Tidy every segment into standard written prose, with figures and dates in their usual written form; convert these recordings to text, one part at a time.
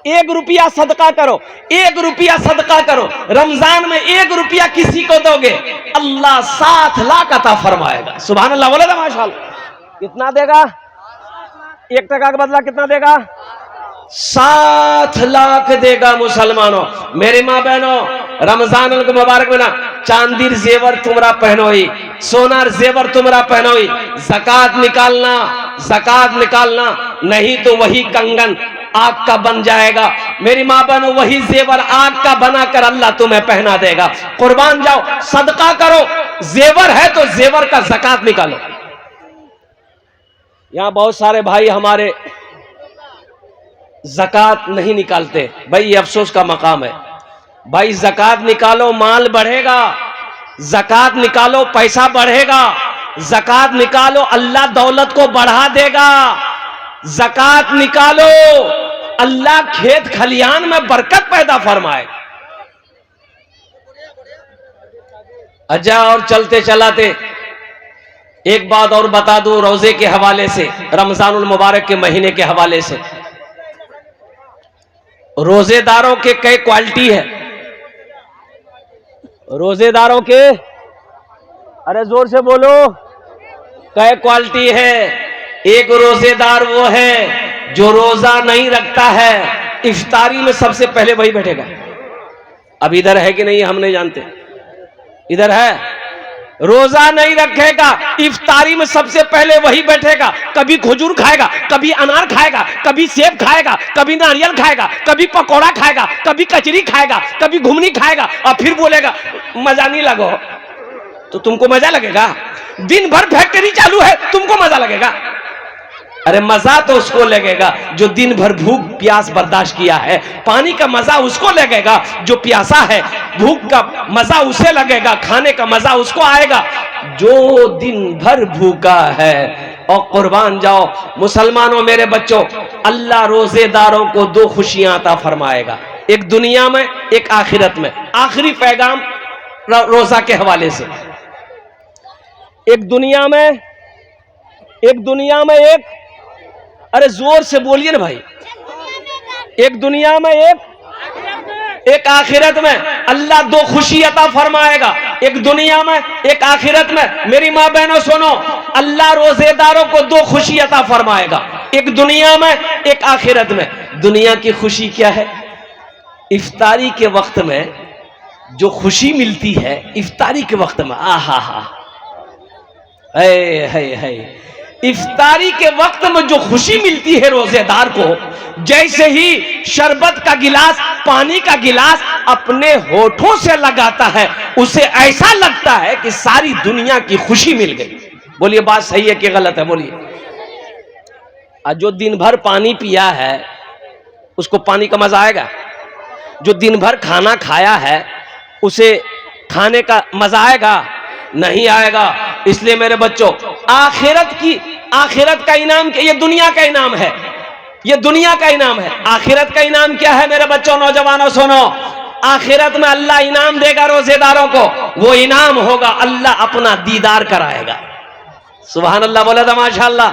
1 रुपया सदका करो, 1 रुपया सदका करो। रमजान में 1 रुपया किसी को दोगे, अल्लाह 7 लाख अता फरमाएगा। सुभान अल्लाह, बोले ना माशाअल्लाह। कितना देगा? 1 टका का बदला कितना देगा? 7 लाख देगा। मुसलमानों, मेरी माँ बहनों, रमजान मुबारक में ना चांदीर जेवर तुमरा पहनोई, सोनार जेवर तुमरा पहनोई। ज़कात निकालना, ज़कात निकालना, नहीं तो वही कंगन आग का बन जाएगा। मेरी माँ बहनों, वही जेवर आग का बनाकर अल्लाह तुम्हें पहना देगा। कुर्बान जाओ, सदका करो। जेवर है तो जेवर का ज़कात निकालो। यहां बहुत सारे भाई हमारे ज़कात नहीं निकालते। भाई ये अफसोस का मकाम है। भाई ज़कात निकालो, माल बढ़ेगा। ज़कात निकालो, पैसा बढ़ेगा। ज़कात निकालो, अल्लाह दौलत को बढ़ा देगा। ज़कात निकालो, अल्लाह खेत खलियान में बरकत पैदा फरमाए। अच्छा, और चलते चलाते एक बात और बता दूं रोजे के हवाले से, रमजानुल मुबारक के महीने के हवाले से। रोजेदारों के कई क्वालिटी है। रोजेदारों के, अरे जोर से बोलो, कई क्वालिटी है। एक रोजेदार वो है जो रोजा नहीं रखता है, इफ्तारी में सबसे पहले वही बैठेगा। अब इधर है कि नहीं हम नहीं जानते, इधर है। रोजा नहीं रखेगा, इफ्तारी में सबसे पहले वही बैठेगा। कभी खजूर खाएगा, कभी अनार खाएगा, कभी सेब खाएगा, कभी नारियल खाएगा, कभी पकौड़ा खाएगा, कभी कचरी खाएगा, कभी घुमनी खाएगा, और फिर बोलेगा मजा नहीं लगो। तो तुमको मजा लगेगा? दिन भर फैक्ट्री चालू है, तुमको मजा लगेगा? अरे मजा तो उसको लगेगा जो दिन भर भूख प्यास बर्दाश्त किया है। पानी का मजा उसको लगेगा जो प्यासा है। भूख का मजा उसे लगेगा, खाने का मजा उसको आएगा जो दिन भर भूखा है। और कुर्बान जाओ मुसलमानों, मेरे बच्चों, अल्लाह रोजेदारों को 2 खुशियां अता फरमाएगा, एक दुनिया में, एक आखिरत में। आखिरी पैगाम रोजा के हवाले से। एक दुनिया में, अरे जोर से बोलिए ना भाई। एक दुनिया में, एक आखिरत में अल्लाह 2 खुशी अता फरमाएगा। एक दुनिया में, एक आखिरत में। मेरी माँ बहनों सुनो, अल्लाह रोजेदारों को 2 खुशी अता फरमाएगा, एक दुनिया में, एक आखिरत में। दुनिया की खुशी क्या है? इफ्तारी के वक्त में जो खुशी मिलती है, इफ्तारी के वक्त में, आहा हा, है इफ्तारी के वक्त में जो खुशी मिलती है रोजेदार को, जैसे ही शरबत का गिलास, पानी का गिलास अपने होठों से लगाता है, उसे ऐसा लगता है कि सारी दुनिया की खुशी मिल गई। बोलिए बात सही है कि गलत है? बोलिए। जो दिन भर पानी पिया है उसको पानी का मजा आएगा? जो दिन भर खाना खाया है उसे खाने का मजा आएगा? नहीं आएगा। इसलिए मेरे बच्चों, आखिरत का इनाम, ये दुनिया का इनाम है, ये दुनिया का इनाम है। आखिरत का इनाम क्या है मेरे बच्चों, नौजवानों सुनो। आखिरत में अल्लाह इनाम देगा रोजेदारों को। वो इनाम होगा, अल्लाह अपना दीदार कराएगा। सुभान अल्लाह, बोला था माशाअल्लाह।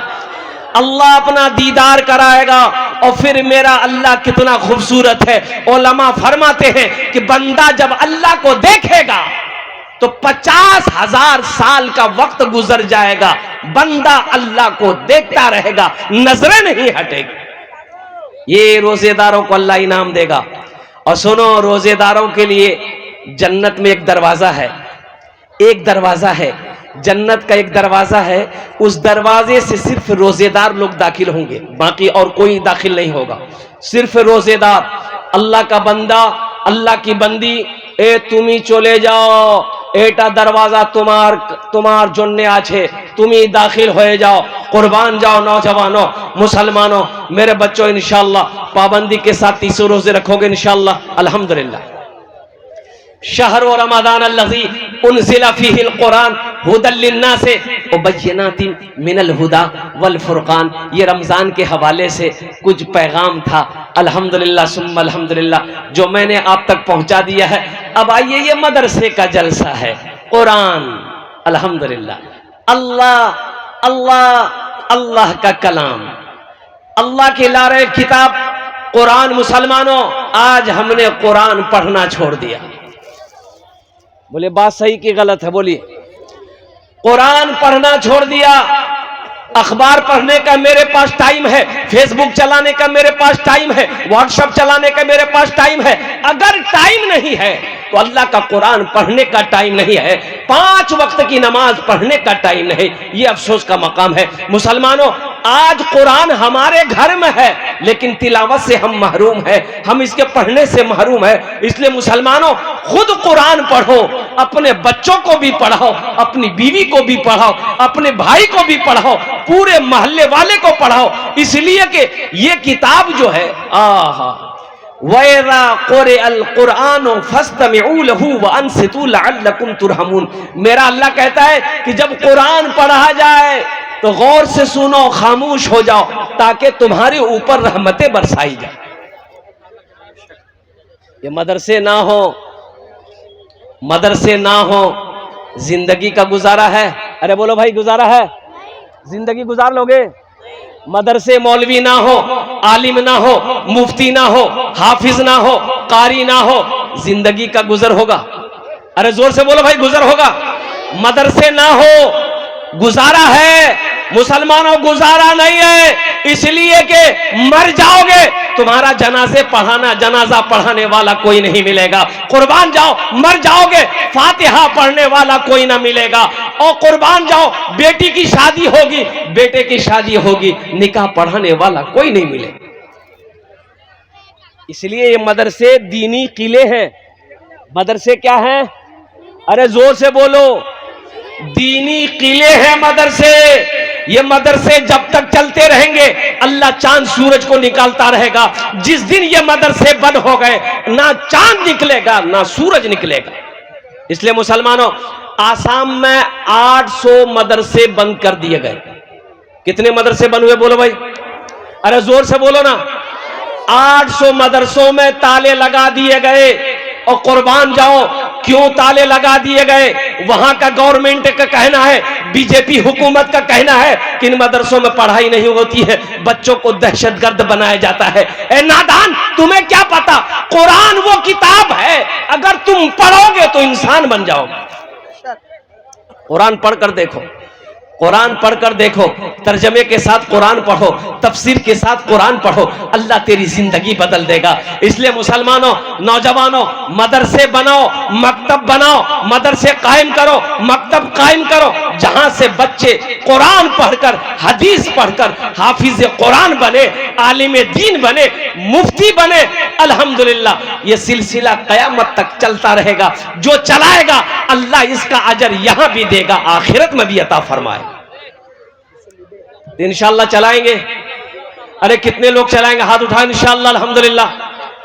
अल्लाह अपना दीदार कराएगा। और फिर मेरा अल्लाह कितना खूबसूरत है। उलमा फरमाते हैं कि बंदा जब अल्लाह को देखेगा तो 50,000 साल का वक्त गुजर जाएगा, बंदा अल्लाह को देखता रहेगा, नजरें नहीं हटेगी। ये रोजेदारों को अल्लाह इनाम देगा। और सुनो, रोजेदारों के लिए जन्नत में एक दरवाजा है, एक दरवाजा है जन्नत का, एक दरवाजा है। उस दरवाजे से सिर्फ रोजेदार लोग दाखिल होंगे, बाकी और कोई दाखिल नहीं होगा। सिर्फ रोजेदार। अल्लाह का बंदा, अल्लाह की बंदी, ए तुमी चले जाओ, एटा दरवाजा तुम्हार जन्ने आछे, तुमी दाखिल हो जाओ। कुर्बान जाओ नौजवानों, मुसलमानों, मेरे बच्चों, इंशाअल्लाह पाबंदी के साथ 30 रोजे रखोगे इंशाअल्लाह, अल्हम्दुलिल्लाह। शहर व रमज़ान अल्लज़ी उनज़िला फ़ीहिल कुरान हुदल लिन्नास व बय्यिनातिन मिनल हुदा वल फुरक़ान। ये रमज़ान के हवाले से कुछ पैगाम था, अल्हम्दुलिल्लाह सुम्मा अल्हम्दुलिल्लाह, जो मैंने आप तक पहुंचा दिया है। अब आइए, ये मदरसे का जलसा है, कुरान, अल्हम्दुलिल्लाह, अल्लाह अल्लाह अल्लाह का कलाम, अल्लाह की लारे किताब, कुरान, मुसलमानों आज हमने कुरान पढ़ना छोड़ दिया। बोले बात सही कि गलत है? बोलिए। कुरान पढ़ना छोड़ दिया। अखबार पढ़ने का मेरे पास टाइम है, फेसबुक चलाने का मेरे पास टाइम है, व्हाट्सएप चलाने का मेरे पास टाइम है। अगर टाइम नहीं है तो अल्लाह का कुरान पढ़ने का टाइम नहीं है, 5 वक्त की नमाज पढ़ने का टाइम नहीं। ये अफसोस का मकाम है। मुसलमानों आज कुरान हमारे घर में है लेकिन तिलावत से हम महरूम है, हम इसके पढ़ने से महरूम है। इसलिए मुसलमानों खुद कुरान पढ़ो, अपने बच्चों को भी पढ़ाओ, अपनी बीवी को भी पढ़ाओ, अपने भाई को भी पढ़ाओ, पूरे मोहल्ले वाले को पढ़ाओ। इसलिए कि ये किताब जो है वैरा क़ुरे अल कुरान फस्तमिऊ लहू व अंसितू लअल्लकुम तुरहमून। मेरा अल्लाह कहता है कि जब कुरान पढ़ा जाए तो गौर से सुनो, खामोश हो जाओ ताकि तुम्हारे ऊपर रहमतें बरसाई जाए। ये मदरसे ना हो, मदरसे ना हो, जिंदगी का गुजारा है? अरे बोलो भाई, गुजारा है? जिंदगी गुजार लोगे? मदरसे मौलवी ना हो, आलिम ना हो, मुफ्ती ना हो, हाफिज ना हो, कारी ना हो, जिंदगी का गुजर होगा? अरे जोर से बोलो भाई, गुजर होगा? मदरसे ना हो, गुजारा है? मुसलमानों गुजारा नहीं है, इसलिए कि मर जाओगे तुम्हारा जनाजा पढ़ाने वाला कोई नहीं मिलेगा। कुर्बान जाओ, मर जाओगे फातिहा पढ़ने वाला कोई ना मिलेगा। और कुर्बान जाओ, बेटी की शादी होगी, बेटे की शादी होगी, निकाह पढ़ाने वाला कोई नहीं मिलेगा। इसलिए ये मदरसे दीनी किले हैं। मदरसे क्या हैं? अरे जोर से बोलो, दीनी किले हैं मदरसे। ये मदरसे जब तक चलते रहेंगे अल्लाह चांद सूरज को निकालता रहेगा। जिस दिन ये मदरसे बंद हो गए ना चांद निकलेगा ना सूरज निकलेगा। इसलिए मुसलमानों आसाम में 800 मदरसे बंद कर दिए गए। कितने मदरसे बंद हुए बोलो भाई? अरे जोर से बोलो ना। 800 मदरसों में ताले लगा दिए गए। और कुर्बान जाओ, क्यों ताले लगा दिए गए? वहां का गवर्नमेंट का कहना है, बीजेपी हुकूमत का कहना है कि इन मदरसों में पढ़ाई नहीं होती है, बच्चों को दहशतगर्द बनाया जाता है। ए नादान, तुम्हें क्या पता? कुरान वो किताब है, अगर तुम पढ़ोगे तो इंसान बन जाओगे। कुरान पढ़कर देखो, कुरान पढ़कर देखो, तर्जमे के साथ कुरान पढ़ो, तफसीर के साथ कुरान पढ़ो, अल्लाह तेरी जिंदगी बदल देगा। इसलिए मुसलमानों, नौजवानों, मदरसे बनाओ, मकतब बनाओ, मदरसे कायम करो, मकतब कायम करो, जहां से बच्चे कुरान पढ़कर, हदीस पढ़कर हाफिज कुरान बने, आलिम दीन बने, मुफ्ती बने। अल्हम्दुलिल्लाह ये सिलसिला कयामत तक चलता रहेगा। जो चलाएगा अल्लाह इसका अजर यहां भी देगा, आखिरत में भी अता फरमाए। इंशाअल्लाह चलाएंगे। अरे कितने लोग चलाएंगे? हाथ उठाएं। इंशाअल्लाह, अल्हम्दुलिल्लाह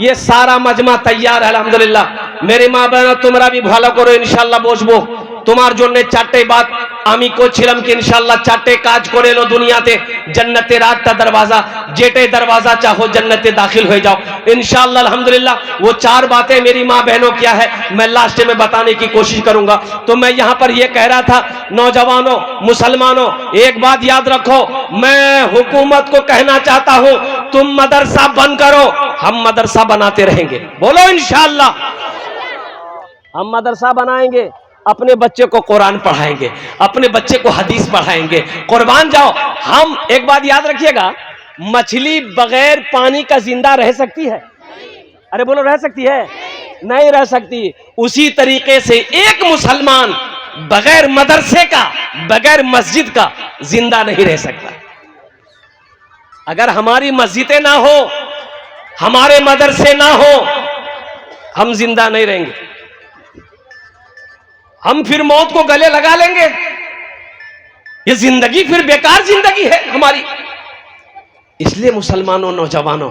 ये सारा मजमा तैयार है। अल्हम्दुलिल्लाह मेरी माँ बहन तुम्हारा भी भालो करो। इंशाअल्लाह बोझबो তোমার জন্য চারটে বাত আমি করছিলাম কি ইনশাআল্লাহ চারটে কাজ করে লো দুনিয়াতে जन्नतेर 8टा दरवाजा, जेटे दरवाजा चाहो जन्नते दाखिल हो जाओ इंशाअल्लाह। अल्हम्दुलिल्लाह वो 4 बातें मेरी माँ बहनों क्या है मैं लास्ट में बताने की कोशिश करूंगा। तो मैं यहां पर ये कह रहा था, नौजवानों, मुसलमानों, एक बात याद रखो, मैं हुकूमत को कहना चाहता हूं तुम मदरसा बंद करो, हम मदरसा बनाते रहेंगे। बोलो इंशाअल्लाह हम मदरसा बनाएंगे, अपने बच्चे को कुरान पढ़ाएंगे, अपने बच्चे को हदीस पढ़ाएंगे। कुर्बान जाओ। हम एक बात याद रखिएगा, मछली बगैर पानी का जिंदा रह सकती है? अरे बोलो, रह सकती है? नहीं रह सकती। उसी तरीके से एक मुसलमान बगैर मदरसे का, बगैर मस्जिद का जिंदा नहीं रह सकता। अगर हमारी मस्जिदें ना हो, हमारे मदरसे ना हो, हम जिंदा नहीं रहेंगे। हम फिर मौत को गले लगा लेंगे। ये जिंदगी फिर बेकार जिंदगी है हमारी। इसलिए मुसलमानों, नौजवानों,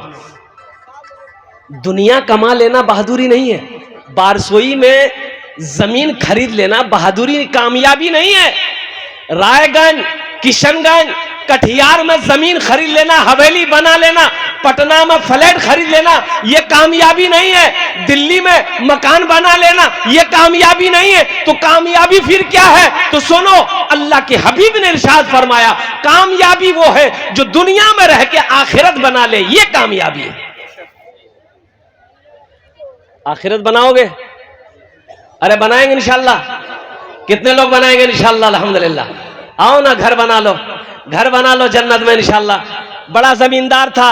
दुनिया कमा लेना बहादुरी नहीं है, बारसोई में जमीन खरीद लेना बहादुरी, कामयाबी नहीं है। रायगंज, किशनगंज, कटिहार में जमीन खरीद लेना, हवेली बना लेना, पटना में फ्लैट खरीद लेना, यह कामयाबी नहीं है। दिल्ली में मकान बना लेना, यह कामयाबी नहीं है। तो कामयाबी फिर क्या है? तो सुनो, अल्लाह के हबीब ने इरशाद फरमाया, कामयाबी वो है जो दुनिया में रह के आखिरत बना ले, यह कामयाबी है। आखिरत बनाओगे? अरे बनाएंगे इंशाल्लाह। कितने लोग बनाएंगे इंशाल्लाह? अल्हम्दुलिल्लाह। आओ ना, घर बना लो, घर बना लो जन्नत में इंशाल्लाह। बड़ा जमींदार था,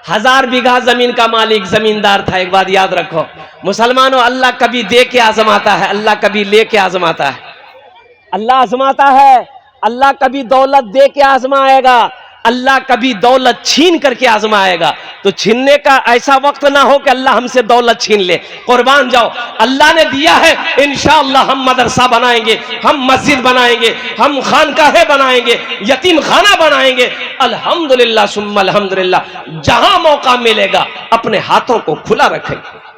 1000 बीघा जमीन का मालिक जमींदार था। एक बात याद रखो मुसलमानों, अल्लाह कभी दे के आजमाता है, अल्लाह कभी ले के आजमाता है। अल्लाह आजमाता है, अल्लाह कभी दौलत दे के आजमाएगा, अल्लाह कभी दौलत छीन करके आजमाएगा। तो छीनने का ऐसा वक्त ना हो कि अल्लाह हमसे दौलत छीन ले। कुर्बान जाओ, अल्लाह ने दिया है, इंशाअल्लाह हम मदरसा बनाएंगे, हम मस्जिद बनाएंगे, हम खानकाहे बनाएंगे, यतीम खाना बनाएंगे। अल्हम्दुलिल्लाह सुम्मा अल्हम्दुलिल्लाह। जहां मौका मिलेगा अपने हाथों को खुला रखेंगे।